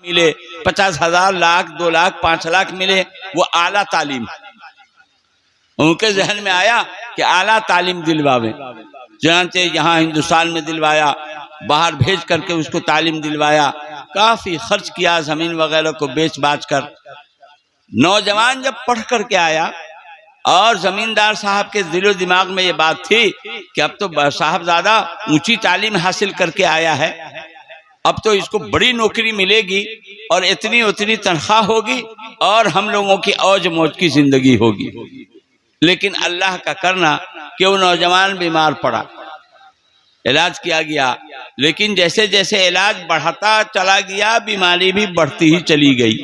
ملے 50,000 لاکھ 2 لاکھ 5 لاکھ ملے، وہ اعلیٰ تعلیم، ان کے ذہن میں آیا کہ اعلیٰ تعلیم دلواویں، چنانچہ یہاں ہندوستان میں دلوایا، باہر بھیج کر کے اس کو تعلیم دلوایا، کافی خرچ کیا زمین وغیرہ کو بیچ باچ کر۔ نوجوان جب پڑھ کر کے آیا اور زمیندار صاحب کے دل و دماغ میں یہ بات تھی کہ اب تو صاحبزادہ اونچی تعلیم حاصل کر کے آیا ہے، اب تو اس کو بڑی نوکری ملے گی اور اتنی تنخواہ ہوگی اور ہم لوگوں کی اوج موج کی زندگی ہوگی۔ لیکن اللہ کا کرنا کہ وہ نوجوان بیمار پڑا، علاج کیا گیا، لیکن جیسے جیسے علاج بڑھتا چلا گیا بیماری بھی بڑھتی ہی چلی گئی،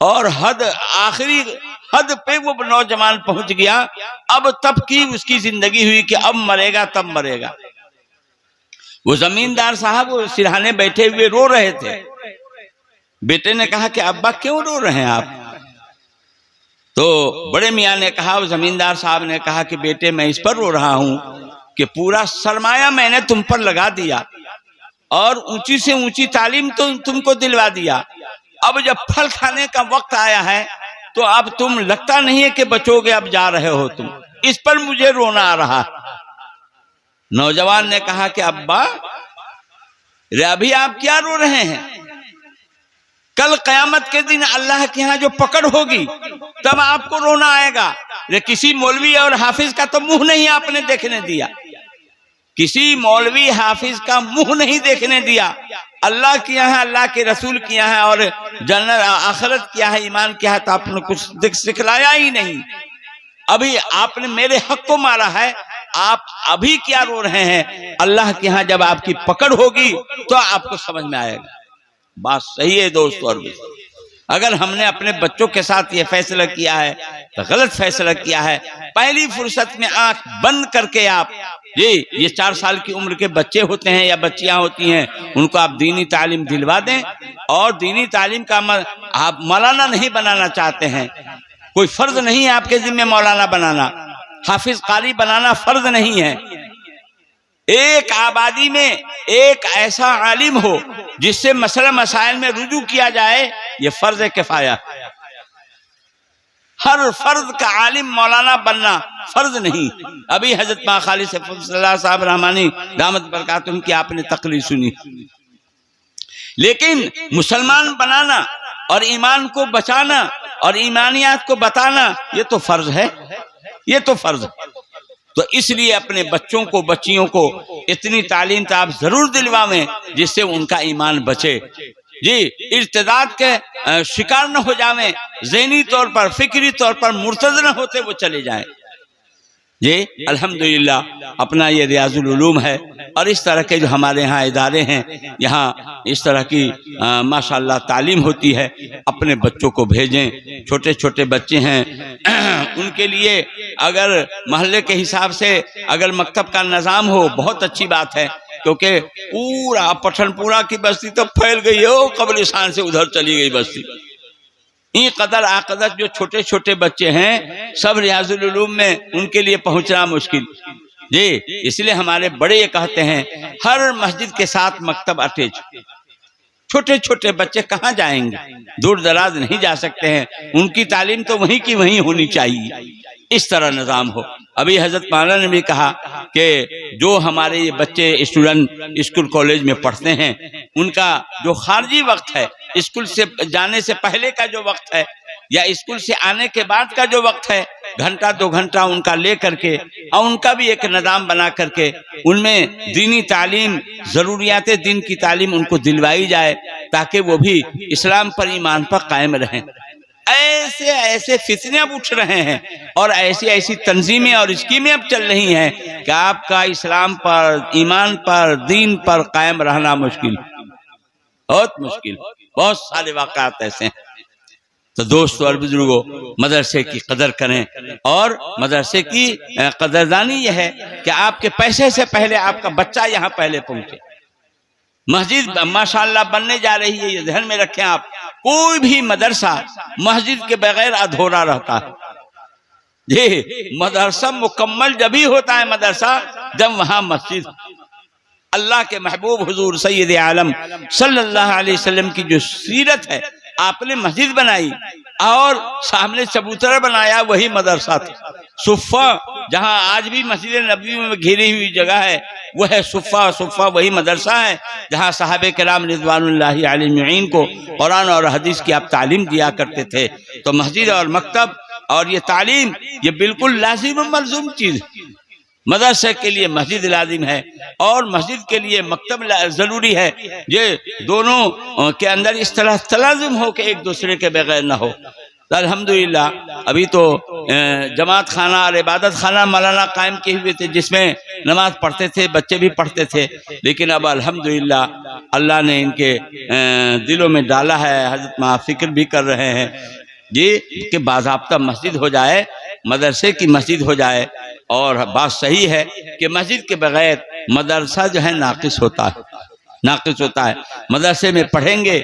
اور آخری حد پہ وہ نوجوان پہنچ گیا۔ اب تب کی اس کی زندگی ہوئی کہ اب مرے گا تب مرے گا۔ وہ زمیندار صاحب وہ سرہانے بیٹھے ہوئے رو رہے تھے۔ بیٹے نے کہا کہ ابا کیوں رو رہے ہیں آپ؟ تو بڑے میاں نے کہا، وہ زمیندار صاحب نے کہا کہ بیٹے میں اس پر رو رہا ہوں کہ پورا سرمایہ میں نے تم پر لگا دیا اور اونچی سے اونچی تعلیم تو تم کو دلوا دیا، اب جب پھل کھانے کا وقت آیا ہے تو اب تم لگتا نہیں ہے کہ بچو گے، اب جا رہے ہو تم، اس پر مجھے رونا آ رہا۔ نوجوان نے کہا کہ ابا ابھی آپ کیا رو رہے ہیں؟ کل قیامت کے دن اللہ کے ہاں جو پکڑ ہوگی تب آپ کو رونا آئے گا۔ کسی مولوی اور حافظ کا تو منہ نہیں آپ نے دیکھنے دیا، کسی مولوی حافظ کا منہ نہیں دیکھنے دیا، اللہ کیا ہے، اللہ کے رسول کیا ہے اور جنت آخرت کیا ہے، ایمان کیا ہے، تو آپ نے کچھ سکھلایا ہی نہیں۔ ابھی آپ نے میرے حق کو مارا ہے، آپ ابھی کیا رو رہے ہیں؟ اللہ کے ہاں جب آپ کی پکڑ ہوگی تو آپ کو سمجھ میں آئے گا۔ بات صحیح ہے دوستو، اور بھی اگر ہم نے اپنے بچوں کے ساتھ یہ فیصلہ کیا ہے تو غلط فیصلہ کیا ہے۔ پہلی فرصت میں آنکھ بند کر کے آپ یہ 4 سال کی عمر کے بچے ہوتے ہیں یا بچیاں ہوتی ہیں، ان کو آپ دینی تعلیم دلوا دیں، اور دینی تعلیم کا آپ مولانا نہیں بنانا چاہتے ہیں، کوئی فرض نہیں ہے آپ کے ذمہ مولانا بنانا، حافظ قاری بنانا فرض نہیں ہے۔ ایک آبادی میں ایک ایسا عالم ہو جس سے مسئلہ مسائل میں رجوع کیا جائے، یہ فرض کفایہ۔ ہر فرض کا عالم مولانا بننا فرض نہیں۔ ابھی حضرت ماں خالص صلی اللہ صاحب رحمانی دامت برکاتہم کی آپ نے تقریر سنی۔ لیکن مسلمان بنانا اور ایمان کو بچانا اور ایمانیات کو بتانا یہ تو فرض ہے، یہ تو فرض ہے۔ تو اس لیے اپنے بچوں کو بچیوں کو اتنی تعلیم تو آپ ضرور دلواویں جس سے ان کا ایمان بچے، جی ارتداد کے شکار نہ ہو جاویں، ذہنی طور پر فکری طور پر مرتد نہ ہوتے وہ چلے جائیں۔ جی الحمدللہ اپنا یہ ریاض العلوم ہے، اور اس طرح کے جو ہمارے ہاں ادارے ہیں یہاں اس طرح کی ماشاءاللہ تعلیم ہوتی ہے۔ اپنے بچوں کو بھیجیں، چھوٹے چھوٹے بچے ہیں ان کے لیے اگر محلے کے حساب سے اگر مکتب کا نظام ہو بہت اچھی بات ہے، کیونکہ پورا پٹھن پورا کی بستی تو پھیل گئی ہے، وہ قبرستان سے ادھر چلی گئی بستی۔ این قدر آقدر جو چھوٹے چھوٹے بچے ہیں سب ریاض العلوم میں ان کے لیے پہنچنا مشکل، جی اس لیے ہمارے بڑے یہ کہتے ہیں ہر مسجد کے ساتھ مکتب اٹیچ۔ چھوٹے چھوٹے بچے کہاں جائیں گے، دور دراز نہیں جا سکتے ہیں، ان کی تعلیم تو وہیں کی وہیں ہونی چاہیے، اس طرح نظام ہو۔ ابھی حضرت مولانا نے بھی کہا کہ جو ہمارے یہ بچے اسٹوڈنٹ اسکول کالج میں پڑھتے ہیں ان کا جو خارجی وقت ہے، اسکول سے جانے سے پہلے کا جو وقت ہے یا اسکول سے آنے کے بعد کا جو وقت ہے، گھنٹہ 2 گھنٹہ ان کا لے کر کے اور ان کا بھی ایک نظام بنا کر کے ان میں دینی تعلیم، ضروریات دین کی تعلیم ان کو دلوائی جائے تاکہ وہ بھی اسلام پر ایمان پر قائم رہیں۔ ایسے ایسے فتنے اب اٹھ رہے ہیں اور ایسی ایسی تنظیمیں اور اسکیمیں اب چل رہی ہیں کہ آپ کا اسلام پر، ایمان پر، دین پر قائم رہنا مشکل، بہت مشکل، بہت سارے واقعات ایسے ہیں۔ تو دوستو اور بزرگوں، مدرسے کی قدر کریں، اور مدرسے کی قدردانی یہ ہے کہ آپ کے پیسے سے پہلے آپ کا بچہ یہاں پہلے پہنچے۔ مسجد ماشاءاللہ بننے جا رہی ہے، یہ ذہن میں رکھیں آپ، کوئی بھی مدرسہ مسجد کے بغیر ادھورا رہتا ہے۔ جی مدرسہ مکمل جبھی ہوتا ہے مدرسہ جب وہاں مسجد، اللہ کے محبوب حضور سید عالم صلی اللہ علیہ وسلم کی جو سیرت ہے، آپ نے مسجد بنائی اور سامنے چبوترا بنایا، وہی مدرسہ تھا۔ صفہ جہاں آج بھی مسجد نبوی میں گھیری ہوئی جگہ ہے، وہ ہے صفہ۔ صفہ وہی مدرسہ ہے جہاں صحابہ کرام رضوان اللہ علیہم کو قرآن اور حدیث کی آپ تعلیم دیا کرتے تھے۔ تو مسجد اور مکتب اور یہ تعلیم یہ بالکل لازم و ملزوم چیز ہے۔ مدرسے کے لیے مسجد لازم ہے اور مسجد کے لیے مکتب ضروری ہے۔ یہ دونوں کے اندر اس طرح تلازم ہو کہ ایک دوسرے کے بغیر نہ ہو۔ الحمدللہ ابھی تو جماعت خانہ اور عبادت خانہ مولانا قائم کیے ہوئے تھے، جس میں نماز پڑھتے تھے، بچے بھی پڑھتے تھے، لیکن اب الحمدللہ اللہ نے ان کے دلوں میں ڈالا ہے، حضرت ماں فکر بھی کر رہے ہیں جی کہ باضابطہ مسجد ہو جائے، مدرسے کی مسجد ہو جائے۔ اور بات صحیح ہے کہ مسجد کے بغیر مدرسہ جو ہے ناقص ہوتا ہے، ناقص ہوتا ہے۔ مدرسے میں پڑھیں گے